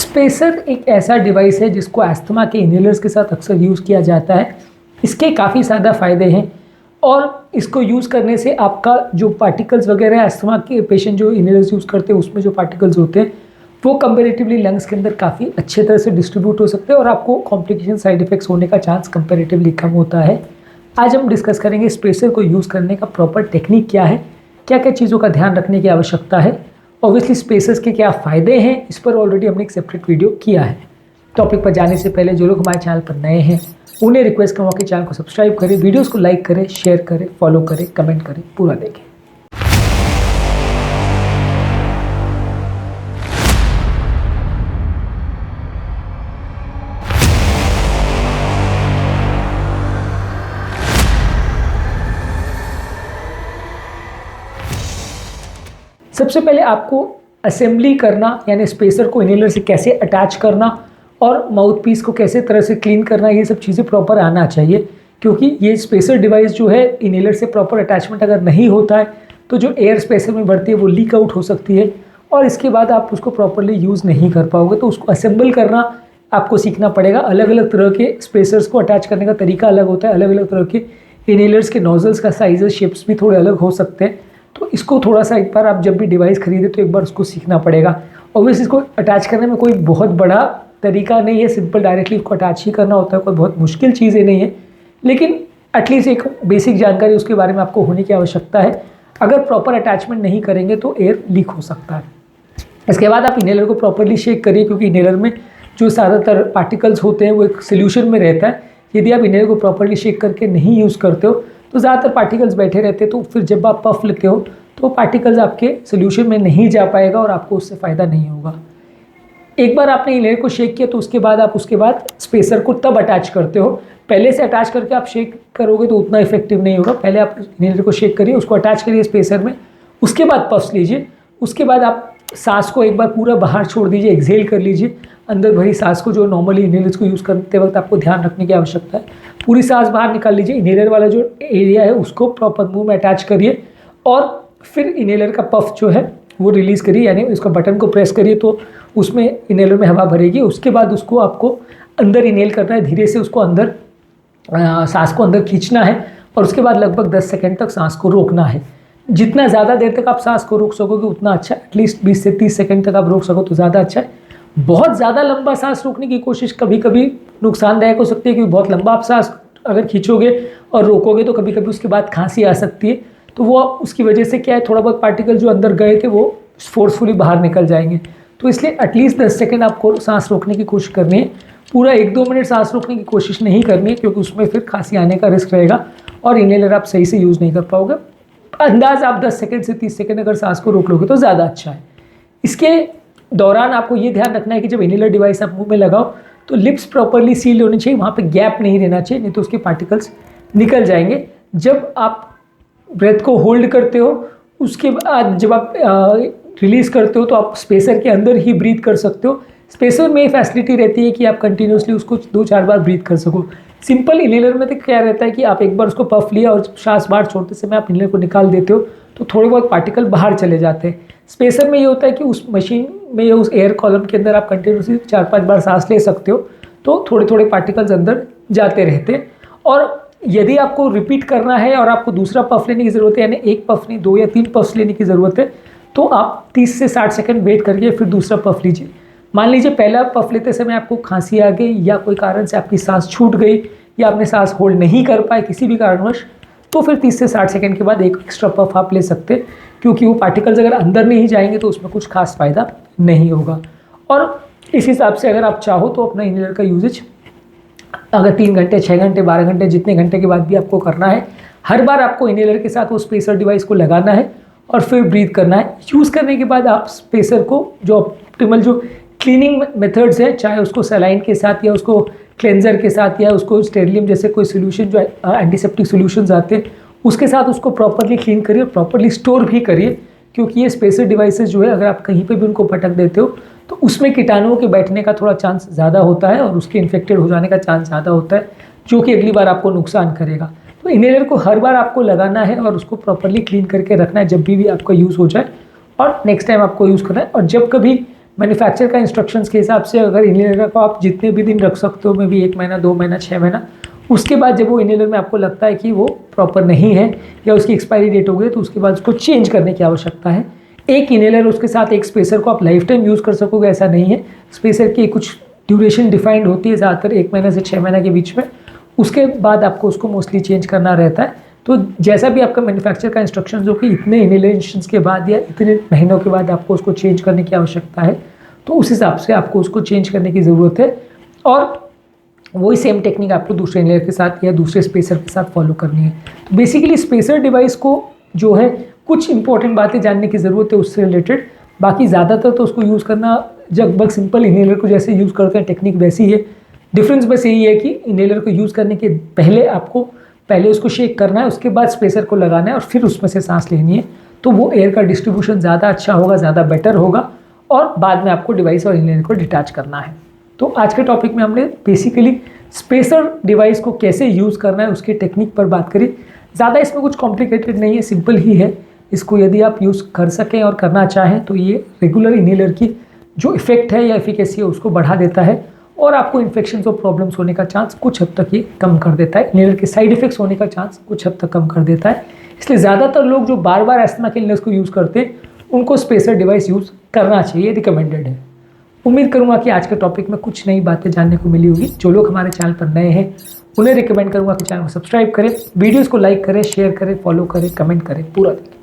Spacer एक ऐसा device है जिसको अस्थमा के इनहेलर्स के साथ अक्सर यूज़ किया जाता है। इसके काफ़ी ज़्यादा फ़ायदे हैं और इसको यूज़ करने से आपका जो पार्टिकल्स वगैरह अस्थमा के पेशेंट जो इनहेलर्स यूज़ करते हैं उसमें जो पार्टिकल्स होते हैं वो कंपेरेटिवली लंग्स के अंदर काफ़ी अच्छे तरह से डिस्ट्रीब्यूट हो सकते हैं और आपको कॉम्प्लिकेशन साइड इफेक्ट्स होने का चांस कंपेरेटिवली कम होता है। आज हम डिस्कस करेंगे स्पेसर को यूज़ करने का प्रॉपर टेक्निक क्या है, क्या क्या चीज़ों का ध्यान रखने की आवश्यकता है, ऑब्वियसली स्पेसर्स के क्या फ़ायदे हैं, इस पर ऑलरेडी हमने एक सेपरेट वीडियो किया है। टॉपिक पर जाने से पहले जो लोग हमारे चैनल पर नए हैं उन्हें रिक्वेस्ट करूँगा कि चैनल को सब्सक्राइब करें, वीडियोस को लाइक करें, शेयर करें, फॉलो करें, कमेंट करें, पूरा देखें। सबसे पहले आपको असेंबली करना यानी स्पेसर को इनहेलर से कैसे अटैच करना और माउथ पीस को कैसे तरह से क्लीन करना, ये सब चीज़ें प्रॉपर आना चाहिए, क्योंकि ये स्पेसर डिवाइस जो है इनहेलर से प्रॉपर अटैचमेंट अगर नहीं होता है तो जो एयर स्पेसर में बढ़ती है वो लीक आउट हो सकती है और इसके बाद आप उसको प्रॉपरली यूज़ नहीं कर पाओगे। तो उसको असेंबल करना आपको सीखना पड़ेगा। अलग अलग तरह के स्पेसर्स को अटैच करने का तरीका अलग होता है, अलग अलग तरह के इनहेलर्स के नोजल्स का साइजेस शेप्स भी थोड़े अलग हो सकते हैं। तो इसको थोड़ा सा एक बार आप जब भी डिवाइस खरीदे तो एक बार उसको सीखना पड़ेगा। ऑब्वियसली इसको अटैच करने में कोई बहुत बड़ा तरीका नहीं है, सिंपल डायरेक्टली इसको अटैच ही करना होता है, कोई बहुत मुश्किल चीज़ें नहीं है, लेकिन एटलीस्ट एक बेसिक जानकारी उसके बारे में आपको होने की आवश्यकता है। अगर प्रॉपर अटैचमेंट नहीं करेंगे तो एयर लीक हो सकता है। इसके बाद आप इनहेलर को प्रॉपरली शेक करिए, क्योंकि इनहेलर में जो ज़्यादातर पार्टिकल्स होते हैं वो एक सोल्यूशन में रहता है। यदि आप इनहेलर को प्रॉपरली शेक करके नहीं यूज़ करते हो तो ज़्यादातर पार्टिकल्स बैठे रहते हैं, तो फिर जब आप पफ लेते हो तो पार्टिकल्स आपके सोल्यूशन में नहीं जा पाएगा और आपको उससे फ़ायदा नहीं होगा। एक बार आपने इनहेलर को शेक किया तो उसके बाद स्पेसर को तब अटैच करते हो। पहले से अटैच करके आप शेक करोगे तो उतना इफेक्टिव नहीं होगा। पहले आप इनहेलर को शेक करिए, उसको अटैच करिए स्पेसर में, उसके बाद पफ्स लीजिए, उसके बाद आप सांस को एक बार पूरा बाहर छोड़ दीजिए, एक्सहेल कर लीजिए अंदर भरी सांस को, जो नॉर्मली इनहेलर्स को यूज़ करते वक्त आपको ध्यान रखने की आवश्यकता है। पूरी सांस बाहर निकाल लीजिए, इनहेलर वाला जो एरिया है उसको प्रॉपर मुंह में अटैच करिए और फिर इनहेलर का पफ जो है वो रिलीज़ करिए, यानी उसका बटन को प्रेस करिए तो उसमें इनहेलर में हवा भरेगी। उसके बाद उसको आपको अंदर इनहेल करना है, धीरे से उसको अंदर सांस को अंदर खींचना है और उसके बाद लगभग 10 सेकंड तक सांस को रोकना है। जितना ज़्यादा देर तक आप सांस को रोक सकोगे उतना अच्छा है, एटलीस्ट 20 से 30 सेकंड तक आप रोक सको तो ज़्यादा अच्छा है। बहुत ज़्यादा लंबा सांस रोकने की कोशिश कभी कभी नुकसानदायक हो सकती है, क्योंकि बहुत लंबा आप सांस अगर खींचोगे और रोकोगे तो कभी कभी उसके बाद खांसी आ सकती है। तो वो उसकी वजह से क्या है, थोड़ा बहुत पार्टिकल जो अंदर गए थे वो फोर्सफुली बाहर निकल जाएंगे। तो इसलिए एटलीस्ट 10 सेकंड आपको सांस रोकने की कोशिश करनी है। पूरा 1-2 मिनट सांस रोकने की कोशिश नहीं करनी है, क्योंकि उसमें फिर खांसी आने का रिस्क रहेगा और इनहेलर आप सही से यूज़ नहीं कर पाओगे। अंदाज आप 10 सेकंड से 30 सेकंड अगर सांस को रोक लोगे तो ज़्यादा अच्छा है। इसके दौरान आपको ये ध्यान रखना है कि जब इनहेलर डिवाइस आप मुँह में लगाओ तो लिप्स प्रॉपरली सील होनी चाहिए, वहाँ पर गैप नहीं रहना चाहिए, नहीं तो उसके पार्टिकल्स निकल जाएंगे। जब आप ब्रेथ को होल्ड करते हो उसके बाद जब आप रिलीज़ करते हो तो आप स्पेसर के अंदर ही ब्रीथ कर सकते हो। स्पेसर में फैसिलिटी रहती है कि आप कंटिन्यूसली उसको 2-4 बार ब्रीथ कर सको। सिंपल इनहेलर में तो क्या रहता है कि आप एक बार उसको पफ लिया और सांस बाहर छोड़ते समय आप इनहेलर को निकाल देते हो तो थोड़े बहुत पार्टिकल बाहर चले जाते हैं। स्पेसर में ये होता है कि उस मशीन में या उस एयर कॉलम के अंदर आप कंटिन्यूसली 4-5 बार सांस ले सकते हो, तो थोड़े थोड़े पार्टिकल्स अंदर जाते रहते हैं। और यदि आपको रिपीट करना है और आपको दूसरा पफ लेने की ज़रूरत है, यानी एक पफ नहीं 2 या 3 पफ्स लेने की ज़रूरत है, तो आप 30 से 60 सेकंड वेट करके फिर दूसरा पफ लीजिए। मान लीजिए पहला पफ लेते समय आपको खांसी आ गई या कोई कारण से आपकी सांस छूट गई या आपने सांस होल्ड नहीं कर पाए किसी भी कारणवश, तो फिर 30 से 60 सेकंड के बाद एक एक्स्ट्रा पफ आप ले सकते हैं, क्योंकि वो पार्टिकल्स अगर अंदर नहीं जाएंगे तो उसमें कुछ खास फ़ायदा नहीं होगा। और इस हिसाब से अगर आप चाहो तो अपना इनहेलर का यूजेज अगर 3 घंटे, 6 घंटे, 12 घंटे, जितने घंटे के बाद भी आपको करना है, हर बार आपको इनहेलर के साथ वो स्पेसर डिवाइस को लगाना है और फिर ब्रीथ करना है। यूज़ करने के बाद आप स्पेसर को जो ऑप्टिमल जो क्लीनिंग मेथड्स है, चाहे उसको सलाइन के साथ या उसको क्लेंजर के साथ या उसको स्टेरिलियम जैसे कोई सोल्यूशन जो एंटीसेप्टिक सोल्यूशंस आते हैं उसके साथ उसको प्रॉपरली क्लीन करिए और प्रॉपरली स्टोर भी करिए, क्योंकि ये स्पेसर डिवाइसेस जो है अगर आप कहीं पे भी उनको पटक देते हो तो उसमें कीटाणुओं के बैठने का थोड़ा चांस ज़्यादा होता है और उसके इन्फेक्टेड हो जाने का चांस ज़्यादा होता है, जो कि अगली बार आपको नुकसान करेगा। तो इनहेलर को हर बार आपको लगाना है और उसको प्रॉपरली क्लीन करके रखना है जब भी आपका यूज़ हो जाए, और नेक्स्ट टाइम आपको यूज़ करना है। और जब कभी मैन्युफैक्चर का इंस्ट्रक्शंस के हिसाब से अगर इनहेलर को आप जितने भी दिन रख सकते हो, मे भी 1 महीना, 2 महीना, 6 महीना, उसके बाद जब वो इनहेलर में आपको लगता है कि वो प्रॉपर नहीं है या उसकी एक्सपायरी डेट हो गई, तो उसके बाद उसको चेंज करने की आवश्यकता है। एक इनहेलर उसके साथ एक स्पेसर को आप लाइफ टाइम यूज़ कर सकोगे ऐसा नहीं है। स्पेसर की कुछ ड्यूरेशन डिफाइंड होती है, ज़्यादातर 1 महीने से 6 महीने के बीच में, उसके बाद आपको उसको मोस्टली चेंज करना रहता है। तो जैसा भी आपका मैन्युफैक्चर का इंस्ट्रक्शंस हो कि इतने इनहेलेशंस के बाद या इतने महीनों के बाद आपको उसको चेंज करने की आवश्यकता है, तो उस हिसाब से आपको उसको चेंज करने की ज़रूरत है। और वही सेम टेक्निक आपको दूसरे इनहेलर के साथ या दूसरे स्पेसर के साथ फॉलो करनी है। तो बेसिकली स्पेसर डिवाइस को जो है कुछ इंपॉर्टेंट बातें जानने की ज़रूरत है उससे रिलेटेड, बाकी ज़्यादातर तो उसको यूज़ करना लगभग सिंपल इनहेलर को जैसे यूज़ करते हैं टेक्निक वैसी ही है। डिफरेंस बस यही है कि इनहेलर को यूज़ करने के पहले आपको पहले उसको शेक करना है, उसके बाद स्पेसर को लगाना है और फिर उसमें से सांस लेनी है, तो वो एयर का डिस्ट्रीब्यूशन ज़्यादा अच्छा होगा, ज़्यादा बेटर होगा, और बाद में आपको डिवाइस और इनहेलर को डिटैच करना है। तो आज के टॉपिक में हमने बेसिकली स्पेसर डिवाइस को कैसे यूज़ करना है उसकी टेक्निक पर बात करी। ज़्यादा इसमें कुछ कॉम्प्लिकेटेड नहीं है, सिंपल ही है। इसको यदि आप यूज़ कर सकें और करना चाहें तो ये रेगुलर इनहेलर की जो इफेक्ट है या एफिकेसी है उसको बढ़ा देता है और आपको इन्फेक्शन और प्रॉब्लम्स होने का चांस कुछ हद तक ये कम कर देता है। इनहेलर के साइड इफेक्ट्स होने का चांस कुछ हद तक कम कर देता है। इसलिए ज़्यादातर लोग जो बार बार अस्थमा के इलनेस को यूज़ करते हैं उनको स्पेसर डिवाइस यूज़ करना चाहिए, रिकमेंडेड है। उम्मीद करूँगा कि आज के टॉपिक में कुछ नई बातें जानने को मिली होगी। जो लोग हमारे चैनल पर नए हैं उन्हें रिकमेंड करूँगा कि चैनल को सब्सक्राइब करें, वीडियोज़ को लाइक करें, शेयर करें, फॉलो करें, कमेंट करें, पूरा देखें।